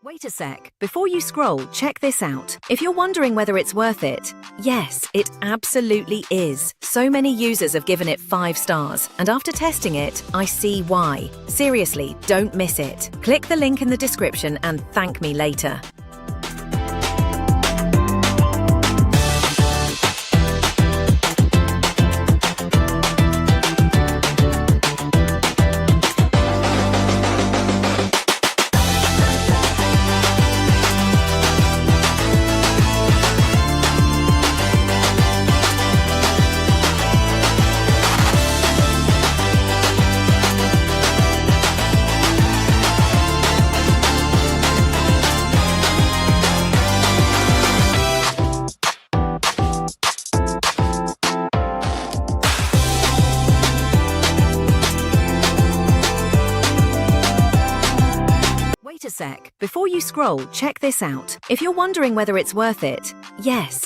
Wait a sec. Before you scroll, check this out. If you're wondering whether it's worth it, yes, it absolutely is. So many users have given it 5 stars, and after testing it, I see why. Seriously, don't miss it. Click the link in the description and thank me later. Wait a sec. Before you scroll, check this out. If you're wondering whether it's worth it, yes,